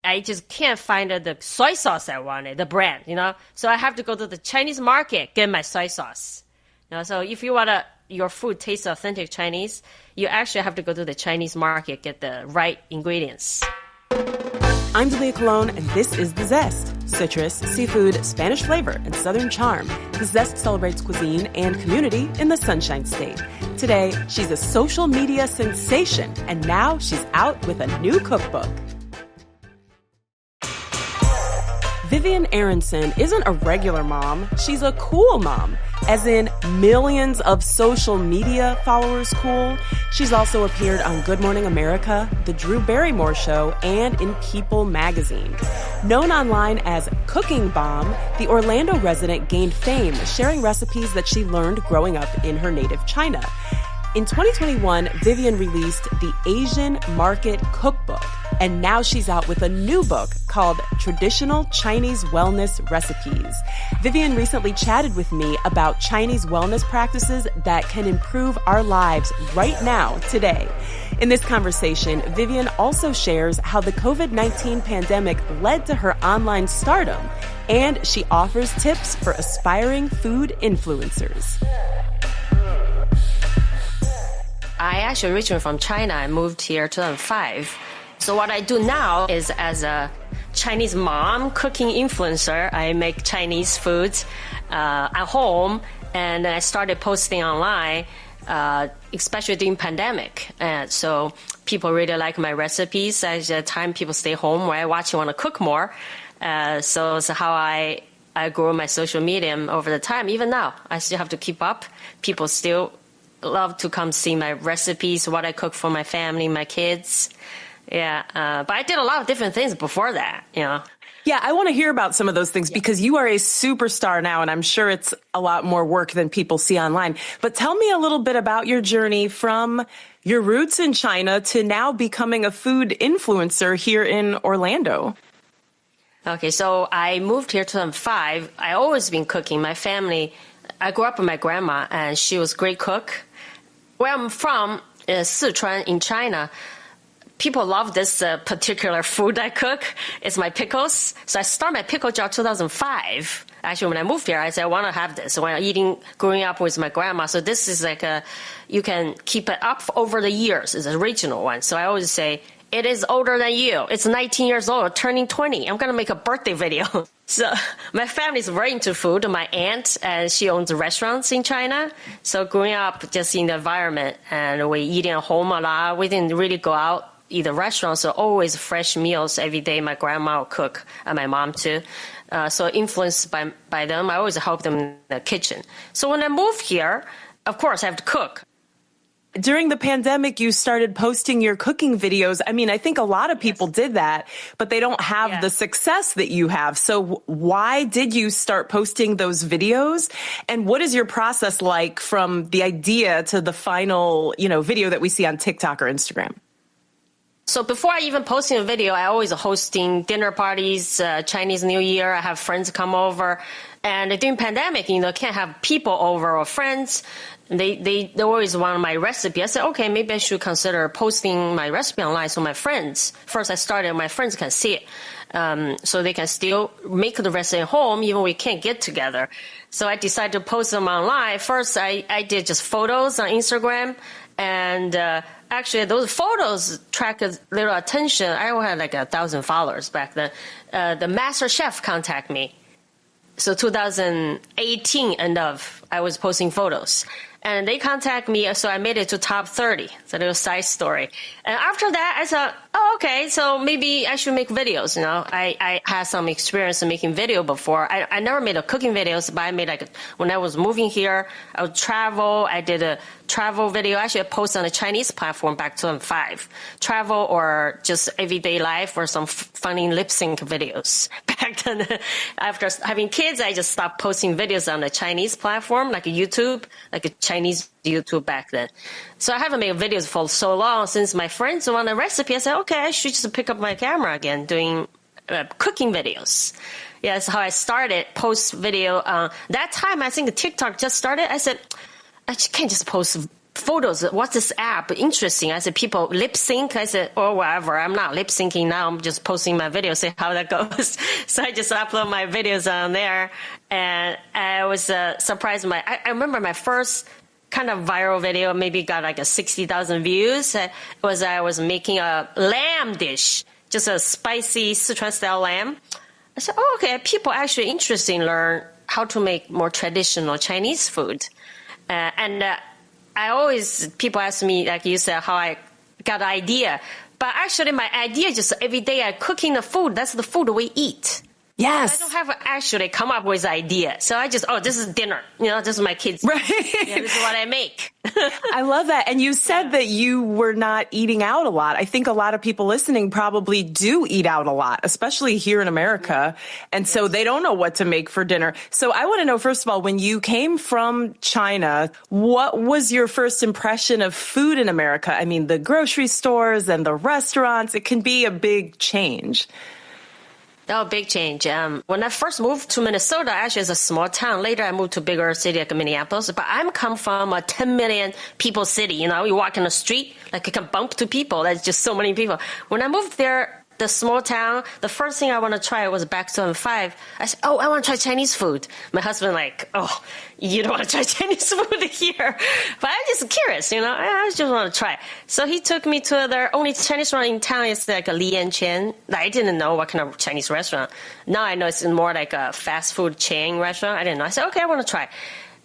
I just can't find the soy sauce I wanted, the brand, So I have to go to the Chinese market, get my soy sauce. So if you want your food tastes authentic Chinese, you actually have to go to the Chinese market, get the right ingredients. I'm Dalia Colon, and this is The Zest. Citrus, seafood, Spanish flavor, and Southern charm. The Zest celebrates cuisine and community in the Sunshine State. Today, she's a social media sensation, and now she's out with a new cookbook. Vivian Aronson isn't a regular mom. She's a cool mom, as in millions of social media followers cool. She's also appeared on Good Morning America, The Drew Barrymore Show, and in People magazine. Known online as Cooking Bomb, the Orlando resident gained fame sharing recipes that she learned growing up in her native China. In 2021, Vivian released the Asian Market Cookbook, and now she's out with a new book called Traditional Chinese Wellness Recipes. Vivian recently chatted with me about Chinese wellness practices that can improve our lives right now, today. In this conversation, Vivian also shares how the COVID-19 pandemic led to her online stardom, and she offers tips for aspiring food influencers. I actually originally from China. I moved here in 2005. So what I do now is as a Chinese mom, cooking influencer, I make Chinese foods at home, and I started posting online, especially during pandemic. So people really like my recipes. At the time people stay home, right? Watching want to cook more. So it's how I grew my social media over the time. Even now, I still have to keep up. People still love to come see my recipes, what I cook for my family, my kids. Yeah, but I did a lot of different things before that, Yeah, I want to hear about some of those things because you are a superstar now, and I'm sure it's a lot more work than people see online. But tell me a little bit about your journey from your roots in China to now becoming a food influencer here in Orlando. Okay, so I moved here in 2005. I always been cooking. My family, I grew up with my grandma, and she was a great cook. Where I'm from is Sichuan in China. People love this particular food I cook. It's my pickles. So I started my pickle jar 2005. Actually, when I moved here, I said, I want to have this. When I'm growing up with my grandma. So this is like you can keep it up over the years. It's an original one. So I always say, it is older than you. It's 19 years old, turning 20. I'm going to make a birthday video. So my family is very into food. My aunt, she owns restaurants in China. So growing up just in the environment, and we eating at home a lot. We didn't really go out, either restaurants, so always fresh meals every day. My grandma will cook, and my mom too. So influenced by them, I always help them in the kitchen. So when I moved here, of course, I have to cook. During the pandemic, you started posting your cooking videos. I mean, I think a lot of people did that, but they don't have the success that you have. So why did you start posting those videos? And what is your process like from the idea to the final, video that we see on TikTok or Instagram? So before I even posting a video, I always hosting dinner parties, Chinese New Year. I have friends come over. And during pandemic, can't have people over or friends. They always want my recipe. I said, okay, maybe I should consider posting my recipe online so my friends, first I started, my friends can see it. So they can still make the recipe at home, even we can't get together. So I decided to post them online. First, I did just photos on Instagram. And actually, those photos attract a little attention. I only had like 1,000 followers back then. The master chef contact me. So 2018 end of, I was posting photos. And they contact me, so I made it to top 30. It's a little side story. And after that, I thought, okay, so maybe I should make videos, I had some experience in making video before. I never made a cooking videos, but I made when I was moving here, I would travel. I did a travel video. Actually, I posted on a Chinese platform back in 2005. Travel or just everyday life or some funny lip sync videos. Back then, after having kids, I just stopped posting videos on the Chinese platform, like YouTube, like a Chinese YouTube back then. So I haven't made videos for so long. Since my friends want a recipe, I said, okay, I should just pick up my camera again, doing cooking videos. Yeah, that's how I started post video. That time, I think TikTok just started. I said, I can't just post photos. What's this app? Interesting. I said, people lip sync. I said, oh, whatever. I'm not lip syncing now. I'm just posting my videos, see how that goes. So I just upload my videos on there. And I was surprised. I remember my first kind of viral video maybe got like 60,000 views. I was making a lamb dish, just a spicy Sichuan style lamb. I said, oh, okay. People actually interested in learn how to make more traditional Chinese food. People ask me, like you said, how I got the idea. But actually, my idea is just every day I cooking the food. That's the food we eat. Yes. I don't have to actually come up with idea. So I just, this is dinner. This is my kids. Right. Yeah, this is what I make. I love that. And you said that you were not eating out a lot. I think a lot of people listening probably do eat out a lot, especially here in America. And so they don't know what to make for dinner. So I want to know, first of all, when you came from China, what was your first impression of food in America? I mean, the grocery stores and the restaurants, it can be a big change. Oh, big change. When I first moved to Minnesota, actually it's a small town. Later I moved to a bigger city like Minneapolis. But I'm come from a 10 million people city. You walk in the street, like you can bump to people. There's just so many people. When I moved there, the small town, the first thing I want to try was back 2005. I said, I want to try Chinese food. My husband like, oh, you don't want to try Chinese food here. But I'm just curious, I just want to try. So he took me to the only Chinese restaurant in town. It's like a Li Yan Qian. I didn't know what kind of Chinese restaurant. Now I know it's more like a fast food chain restaurant. I didn't know. I said, okay, I want to try.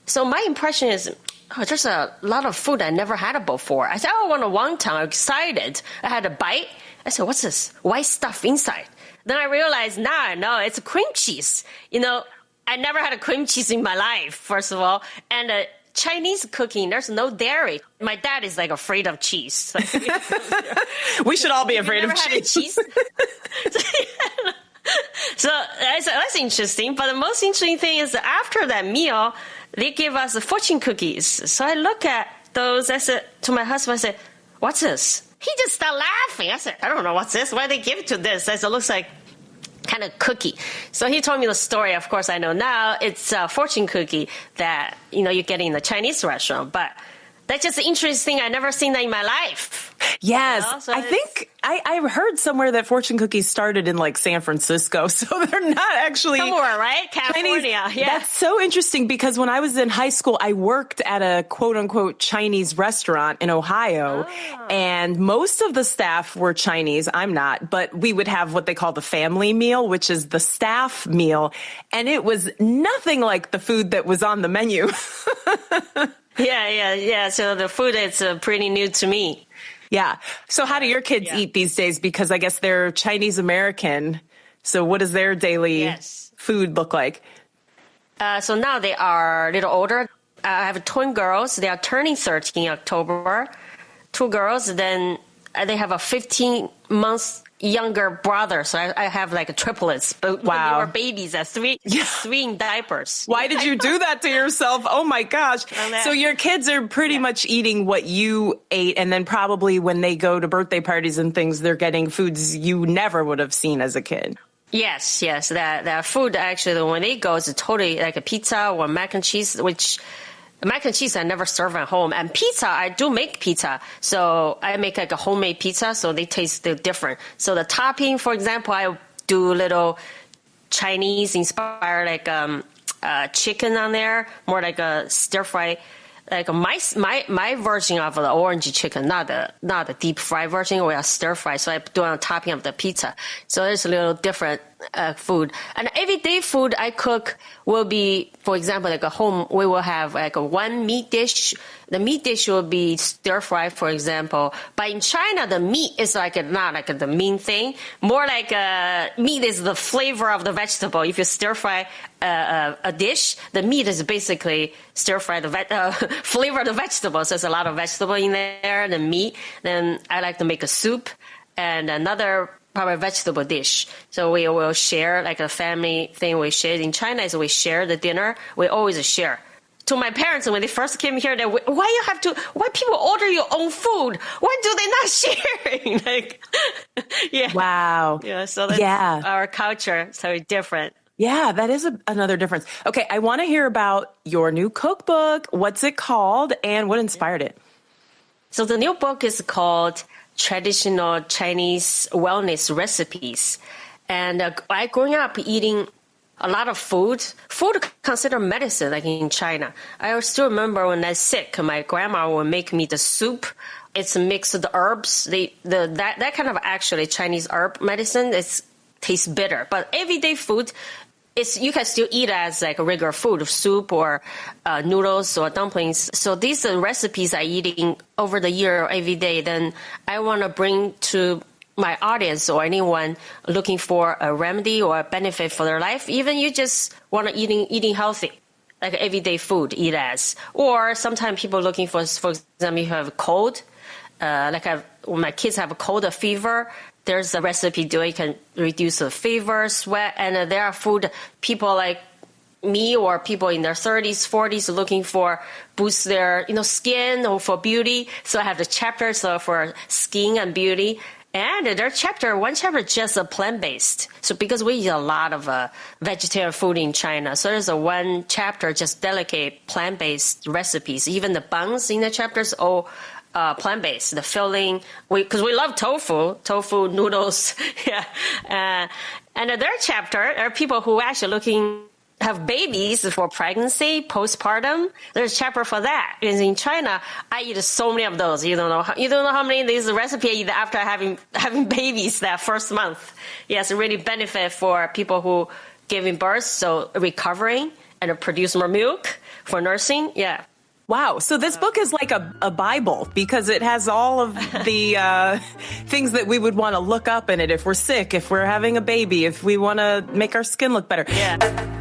So my impression is, there's a lot of food I never had before. I said, I want a wonton. I'm excited. I had a bite. I said, what's this white stuff inside? Then I realized, now I know it's cream cheese. I never had a cream cheese in my life, first of all. And Chinese cooking, there's no dairy. My dad is like afraid of cheese. We should all be afraid of cheese. So that's interesting. But the most interesting thing is that after that meal, they give us the fortune cookies. So I look at those. I said to my husband, I said, what's this? He just started laughing. I said, I don't know what's this. Why they give it to this? I said, it looks like kind of cookie. So he told me the story. Of course, I know now it's a fortune cookie that, you get in the Chinese restaurant. But that's just interesting. I never seen that in my life. Yes. So I think I heard somewhere that fortune cookies started in like San Francisco. So they're not actually somewhere, right? California. Chinese. Yeah. That's so interesting because when I was in high school, I worked at a quote unquote Chinese restaurant in Ohio. And most of the staff were Chinese. I'm not, but we would have what they call the family meal, which is the staff meal. And it was nothing like the food that was on the menu. Yeah. So the food is pretty new to me. Yeah. So how do your kids eat these days? Because I guess they're Chinese American. So what does their daily food look like? So now they are a little older. I have twin girls. They are turning 13 in October. Two girls. Then they have a 15-month younger brother. So I have like triplets. But when they were babies, three in diapers. Why did you do that to yourself? Oh my gosh. So your kids are pretty much eating what you ate. And then probably when they go to birthday parties and things, they're getting foods you never would have seen as a kid. Yes. That food actually, when they go, is totally like a pizza or mac and cheese, which mac and cheese I never serve at home. And pizza, I do make pizza. So I make like a homemade pizza, so they taste different. So the topping, for example, I do little Chinese inspired like chicken on there, more like a stir fry. Like my version of the orange chicken, not the deep fry version or a stir fry. So I do on topping of the pizza. So it's a little different food. And everyday food I cook will be, for example, like a home, we will have like a one meat dish. The meat dish will be stir fry, for example. But in China, the meat is not like the main thing. More like meat is the flavor of the vegetable. If you stir fry a dish, the meat is basically stir fry the flavor of the vegetables. There's a lot of vegetable in there, the meat. Then I like to make a soup and another probably vegetable dish. So we will share, like a family thing we share in China is we share the dinner. We always share. To my parents, when they first came here, why people order your own food? Why do they not share? Wow. Yeah. So that's our culture. So different. Yeah, that is another difference. Okay. I want to hear about your new cookbook. What's it called and what inspired it? So the new book is called Traditional Chinese Wellness Recipes. And I growing up eating a lot of food considered medicine, like in China. I still remember when I was sick, my grandma would make me the soup. It's a mix of the herbs. That kind of actually Chinese herb medicine tastes bitter. But everyday food, you can still eat as like a regular food, soup or noodles or dumplings. So these are recipes I eating over the year every day. Then I want to bring to my audience or anyone looking for a remedy or a benefit for their life. Even you just want to eating healthy, like everyday food, eat as. Or sometimes people looking for example, you have a cold, when my kids have a cold or fever, there's a recipe you can reduce the fever, sweat, and there are food people like me or people in their 30s, 40s looking for boost their skin or for beauty. So I have the chapters for skin and beauty. And one chapter is just plant-based. So because we eat a lot of vegetarian food in China, so there's one chapter just dedicate plant-based recipes. Even the buns in the chapters all plant-based. The filling, because we love tofu noodles. Yeah. And the third chapter are people who actually have babies for pregnancy, postpartum. There's a chapter for that. Because in China, I eat so many of those. You don't know how many of these recipes I eat after having babies that first month. Yes, really benefit for people who giving birth, so recovering and produce more milk for nursing. Yeah. Wow. So this book is like a Bible because it has all of the things that we would want to look up in it if we're sick, if we're having a baby, if we want to make our skin look better. Yeah.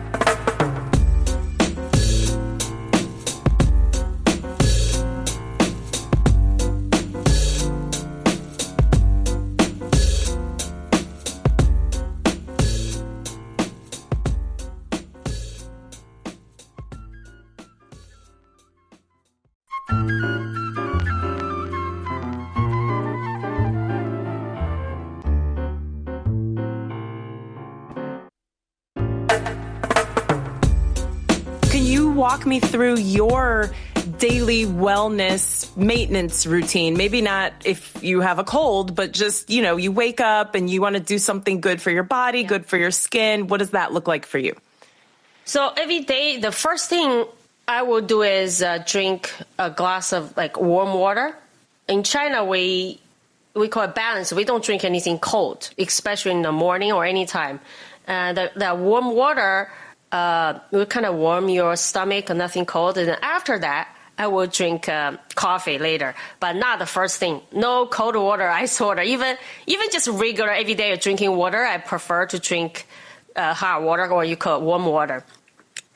Walk me through your daily wellness maintenance routine. Maybe not if you have a cold, but just, you wake up and you want to do something good for your body, good for your skin. What does that look like for you? So every day, the first thing I will do is drink a glass of warm water. In China, we call it balance. We don't drink anything cold, especially in the morning or anytime. That warm water will kind of warm your stomach, nothing cold. And then after that, I will drink coffee later, but not the first thing. No cold water, ice water, even just regular everyday drinking water. I prefer to drink hot water, or you call it warm water.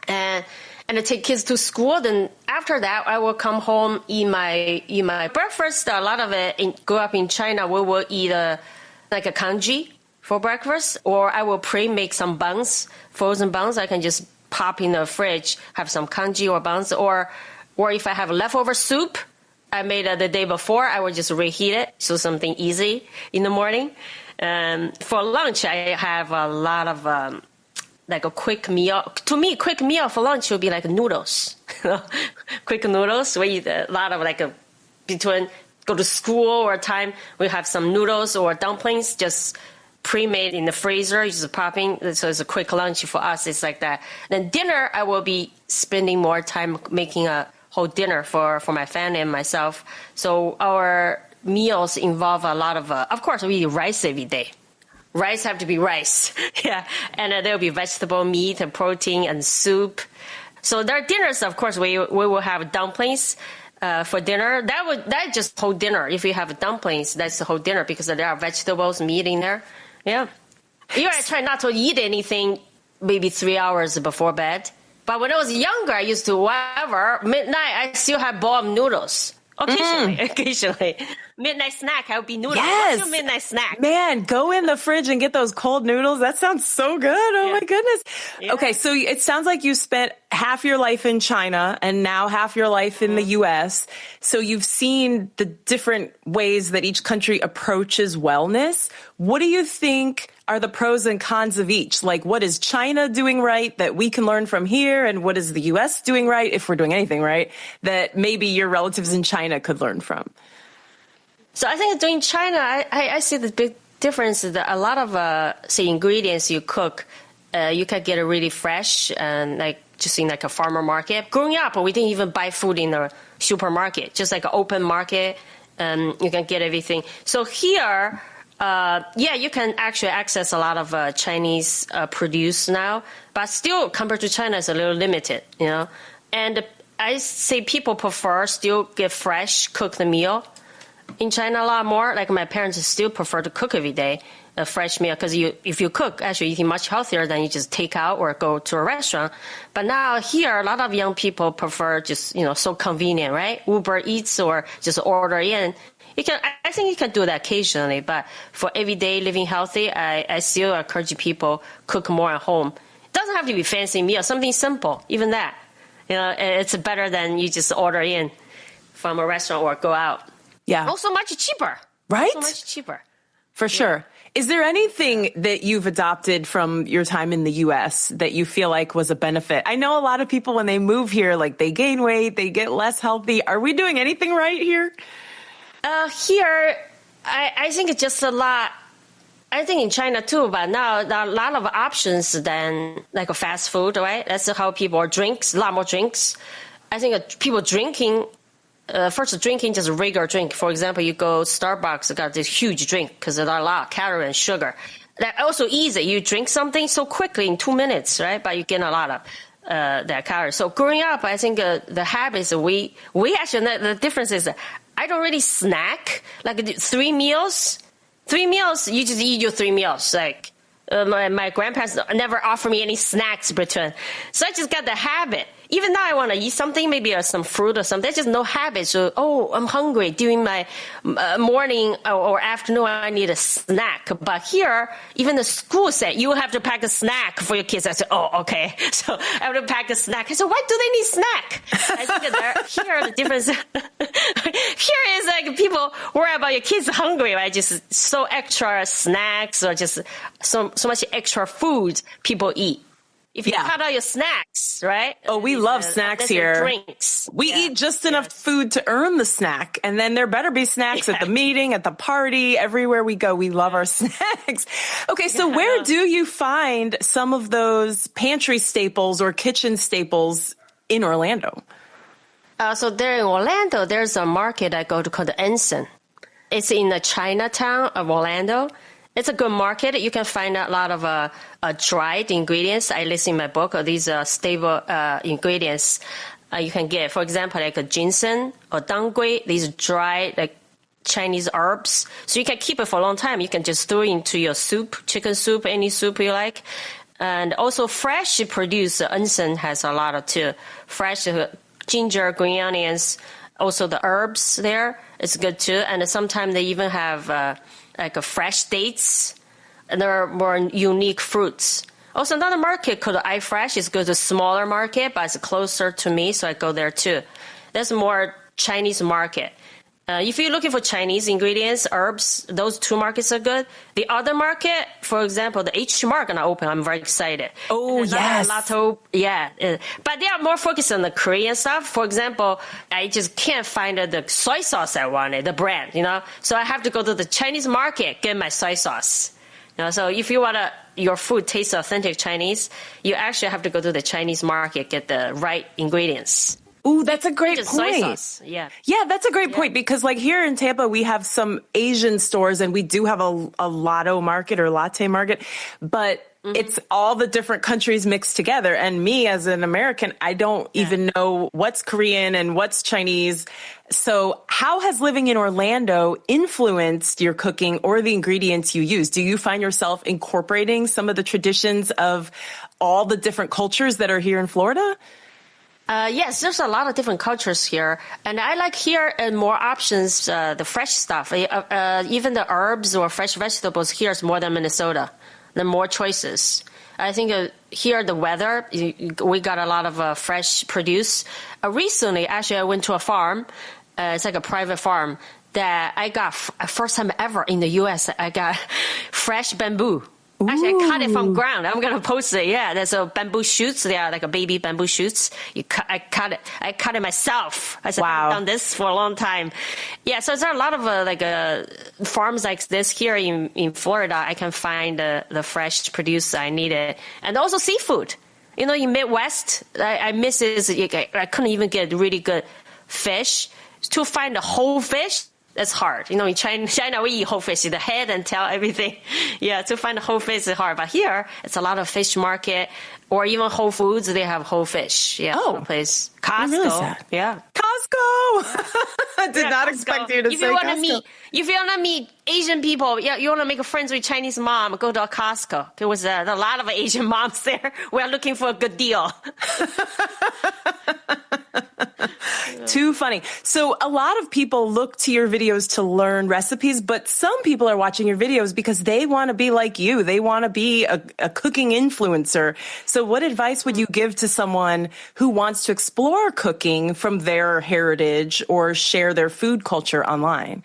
And I take kids to school. Then after that, I will come home, eat my breakfast. A lot of it, grow up in China, we will eat like a congee for breakfast, or I will pre-make some buns, frozen buns. I can just pop in the fridge, have some congee or buns, or if I have leftover soup I made the day before, I will just reheat it, so something easy in the morning. For lunch, I have a lot of a quick meal. To me, quick meal for lunch would be like noodles. Quick noodles. We eat a lot of between go to school or time, we have some noodles or dumplings just pre-made in the freezer, just popping. So it's a quick lunch for us. It's like that. Then dinner, I will be spending more time making a whole dinner for my family and myself. So our meals involve a lot of course, we eat rice every day. Rice have to be rice. Yeah. And there'll be vegetable, meat, and protein, and soup. So their dinners, of course, we will have dumplings for dinner. That just whole dinner. If you have dumplings, that's the whole dinner because there are vegetables, meat in there. Yeah. I try not to eat anything maybe 3 hours before bed. But when I was younger, I used to, midnight, I still have bowl of noodles. Occasionally. Midnight snack, I would be noodles. Yes. What's your midnight snack? Man, go in the fridge and get those cold noodles. That sounds so good. Oh, my goodness. Yeah. Okay, so it sounds like you spent half your life in China and now half your life in the U.S. So you've seen the different ways that each country approaches wellness. What do you think are the pros and cons of each? Like, what is China doing right that we can learn from here? And what is the U.S. doing right, if we're doing anything right, that maybe your relatives in China could learn from? So I think in China, I see the big difference that a lot of, say, ingredients you cook, you can get it really fresh and like just in like a farmer market. Growing up, we didn't even buy food in the supermarket, just like an open market. You can get everything. So here, you can actually access a lot of Chinese produce now, but still compared to China, it's a little limited, you know. And I say people prefer still get fresh, cook the meal. In China, a lot more. Like my parents still prefer to cook every day, a fresh meal, because if you cook, actually eating much healthier than you just take out or go to a restaurant. But now here, a lot of young people prefer just, so convenient, right? Uber Eats or just order in. I think you can do that occasionally, but for everyday living healthy, I still encourage people cook more at home. It doesn't have to be fancy meal, something simple, even that. It's better than you just order in from a restaurant or go out. Yeah. Also much cheaper. Right? So much cheaper. For sure. Is there anything that you've adopted from your time in the U.S. that you feel like was a benefit? I know a lot of people, when they move here, like they gain weight, they get less healthy. Are we doing anything right here? Here, I think it's just a lot. I think in China too, but now there are a lot of options than like a fast food, right? That's how people drinks, a lot more drinks. I think people drinking, first drinking just a regular drink. For example, you go Starbucks, got this huge drink because there are a lot of calories and sugar. That also easy. You drink something so quickly in 2 minutes, right? But you get a lot of that calories. So growing up, I think the habits we actually, the difference is I don't really snack like 3 meals. 3 meals, you just eat your 3 meals. Like my grandparents never offer me any snacks in between. So I just got the habit. Even now I want to eat something, maybe some fruit or something. There's just no habit. So, I'm hungry. During my morning or afternoon, I need a snack. But here, even the school said, you have to pack a snack for your kids. I said, okay. So I have to pack a snack. I said, why do they need snack? I think that here, the difference, here is like people worry about your kids hungry, right? Just so extra snacks or just so much extra food people eat. If you cut out your snacks, right? Oh, we love snacks here. Drinks. We eat just enough food to earn the snack. And then there better be snacks at the meeting, at the party, everywhere we go. We love our snacks. Okay, so where do you find some of those pantry staples or kitchen staples in Orlando? So there in Orlando, there's a market I go to called the Anson. It's in the Chinatown of Orlando. It's a good market. You can find a lot of dried ingredients. I list in my book. These are stable ingredients you can get. For example, like a ginseng or dangui. These dried like Chinese herbs. So you can keep it for a long time. You can just throw it into your soup, chicken soup, any soup you like. And also fresh produce. Anson has a lot of too. Fresh ginger, green onions. Also the herbs there. It's good too. And sometimes they even have like a fresh dates, and there are more unique fruits. Also, another market called iFresh is good, a smaller market, but it's closer to me, so I go there too. That's more Chinese market. If you're looking for Chinese ingredients, herbs, those 2 markets are good. The other market, for example, the H Market are open. I'm very excited. Oh, yes. But they are more focused on the Korean stuff. For example, I just can't find the soy sauce I wanted, the brand, So I have to go to the Chinese market, get my soy sauce. So if you want your food tastes authentic Chinese, you actually have to go to the Chinese market, get the right ingredients. Ooh, that's a great point. Soy sauce. Yeah, that's a great point because like here in Tampa, we have some Asian stores and we do have a lotto market or latte market, but it's all the different countries mixed together. And me as an American, I don't even know what's Korean and what's Chinese. So how has living in Orlando influenced your cooking or the ingredients you use? Do you find yourself incorporating some of the traditions of all the different cultures that are here in Florida? Yes, there's a lot of different cultures here. And I like here more options, the fresh stuff. Even the herbs or fresh vegetables here is more than Minnesota. There are more choices. I think here the weather, we got a lot of fresh produce. Recently, actually, I went to a farm. It's like a private farm that I got first time ever in the U.S. I got fresh bamboo. Actually, I cut it from ground. I'm gonna post it. Yeah, there's a bamboo shoots. They are like a baby bamboo shoots. I cut it myself. I said, wow. I've done this for a long time. Yeah, so there are a lot of farms like this here in Florida. I can find the fresh produce I needed, and also seafood. You know, in Midwest, I miss this. I couldn't even get really good fish. To find the whole fish, that's hard. You know, in China we eat whole fish, the head and tail, everything. Yeah, to find the whole fish is hard. But here, it's a lot of fish market, or even Whole Foods, they have whole fish. Yeah, place. Costco. Yeah. Costco! I did not Costco. Expect you to say Costco. If you want to meet Asian people, you want to make friends with Chinese mom, go to a Costco. There was a lot of Asian moms there. We're looking for a good deal. Too funny. So a lot of people look to your videos to learn recipes, but some people are watching your videos because they want to be like you. They want to be a cooking influencer. So what advice would you give to someone who wants to explore cooking from their heritage or share their food culture online?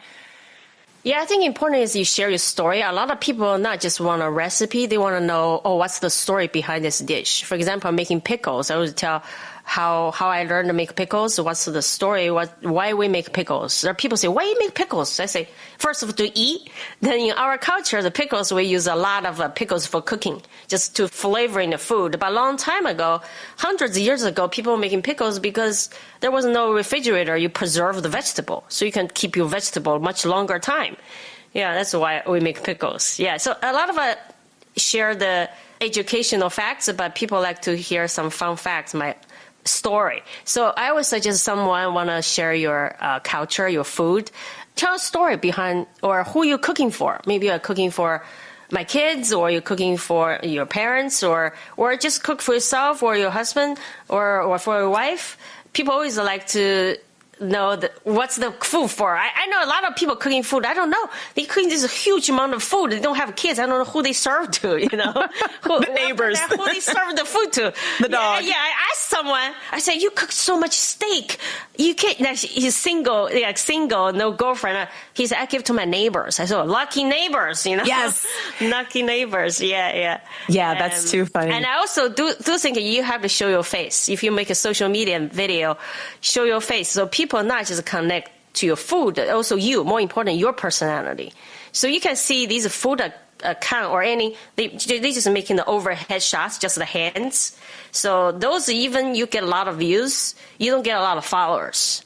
Yeah, I think important is you share your story. A lot of people not just want a recipe, they want to know, what's the story behind this dish? For example, I'm making pickles. I would tell how I learned to make pickles, what's the story, why we make pickles. There are people say, why you make pickles? I say, first of all, to eat. Then in our culture, the pickles, we use a lot of pickles for cooking, just to flavor in the food. But a long time ago, hundreds of years ago, people were making pickles because there was no refrigerator. You preserve the vegetable, so you can keep your vegetable much longer time. Yeah, that's why we make pickles. Yeah, so a lot of share the educational facts, but people like to hear some fun facts, my story. So I always suggest someone want to share your culture, your food. Tell a story behind, or who you're cooking for. Maybe you're cooking for my kids, or you're cooking for your parents, or just cook for yourself or your husband or for your wife. People always like to know what's the food for. I know a lot of people cooking food. I don't know. They cooking this huge amount of food. They don't have kids. I don't know who they serve to, The neighbors. Who they serve the food to. The dog. Yeah, I asked someone, I said, you cook so much steak. You can't, he's single, no girlfriend. He said, I give to my neighbors. I said, lucky neighbors, Yes. Lucky neighbors. Yeah. Yeah, that's too funny. And I also do think you have to show your face. If you make a social media video, show your face. So people not just connect to your food, also you, more important, your personality. So you can see these food account or they just making the overhead shots, just the hands. So those, even you get a lot of views, you don't get a lot of followers.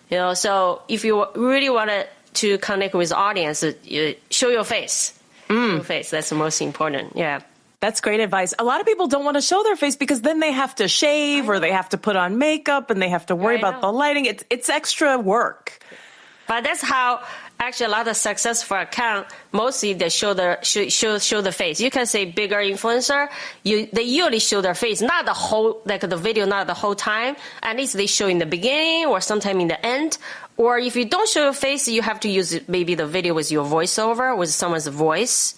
So if you really want to connect with the audience, show your face. Show your face. That's the most important. Yeah. That's great advice. A lot of people don't want to show their face because then they have to shave or they have to put on makeup and they have to worry about the lighting. It's extra work. But that's how actually a lot of successful account, mostly they show the face. You can say bigger influencer, they usually show their face, not the whole, like the video, not the whole time. At least they show in the beginning or sometime in the end. Or if you don't show your face, you have to use maybe the video with your voiceover, with someone's voice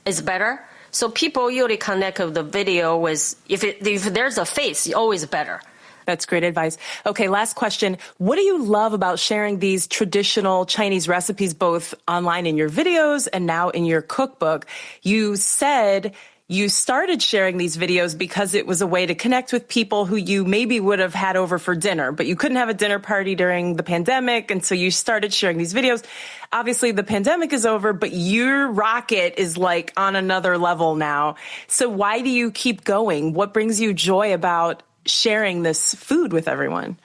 is better. So people usually connect with the video with, if there's a face, always better. That's great advice. Okay, last question. What do you love about sharing these traditional Chinese recipes, both online in your videos and now in your cookbook? You said you started sharing these videos because it was a way to connect with people who you maybe would have had over for dinner, but you couldn't have a dinner party during the pandemic, and so you started sharing these videos. Obviously, the pandemic is over, but your rocket is like on another level now. So why do you keep going? What brings you joy about sharing this food with everyone?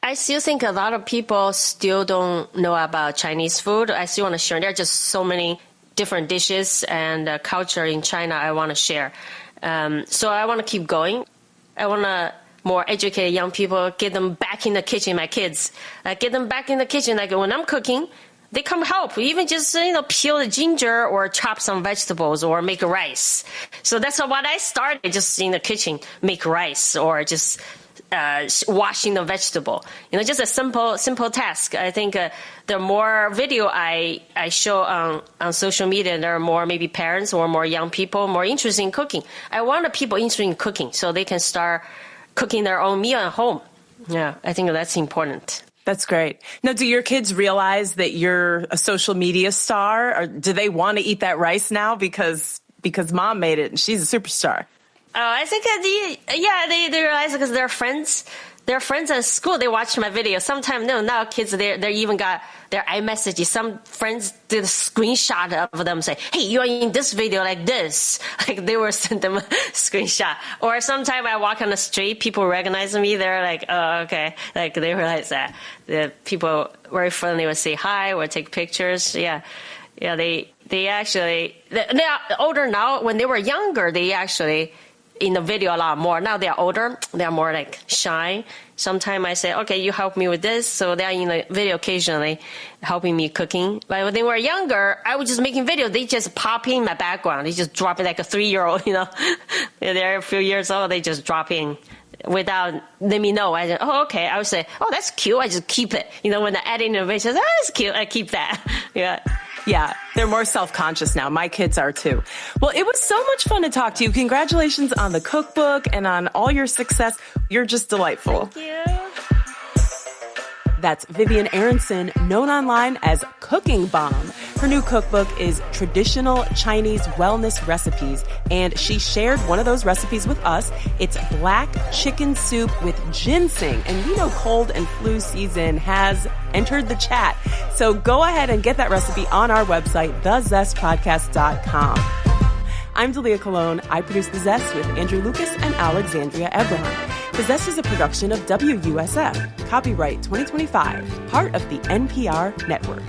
I still think a lot of people still don't know about Chinese food. I still want to share. There are just so many different dishes and culture in China I want to share. So I want to keep going. I want to more educate young people, get them back in the kitchen, my kids. Get them back in the kitchen. Like when I'm cooking, they come help. Even just, peel the ginger or chop some vegetables or make rice. So that's what I started, just in the kitchen, make rice or just washing the vegetable. Just a simple task. I think the more video I show on social media, there are more maybe parents or more young people more interested in cooking. I want the people interested in cooking so they can start cooking their own meal at home. Yeah, I think that's important. That's great. Now, do your kids realize that you're a social media star, or do they want to eat that rice now because because mom made it and she's a superstar. Oh, I think they realize because they're friends. Their friends at school, they watch my video. Sometimes, now kids, they even got their iMessages. Some friends did a screenshot of them, say, hey, you're in this video like this. Like, they will send them a screenshot. Or sometimes I walk on the street, people recognize me. They're like, oh, okay. Like, they realize that. The people very friendly would say hi or take pictures. Yeah, they actually, they're older now. When they were younger, they actually in the video a lot more. Now they're older. They're more like shy. Sometimes I say, okay, you help me with this. So they're in the video occasionally helping me cooking. But when they were younger, I was just making videos. They just pop in my background. They just drop in like a 3-year-old, They're a few years old. They just drop in without letting me know. I said, oh, okay. I would say, oh, that's cute. I just keep it. When the editing of it says, oh, that's cute. I keep that. Yeah. Yeah, they're more self-conscious now. My kids are too. Well, it was so much fun to talk to you. Congratulations on the cookbook and on all your success. You're just delightful. Thank you. That's Vivian Aronson, known online as Cooking Bomb. Her new cookbook is Traditional Chinese Wellness Recipes, and she shared one of those recipes with us. It's black chicken soup with ginseng, and cold and flu season has entered the chat. So go ahead and get that recipe on our website, thezestpodcast.com. I'm Dalia Colon. I produce The Zest with Andrew Lucas and Alexandria Ebron. The Zest is a production of WUSF. Copyright 2025, part of the NPR network.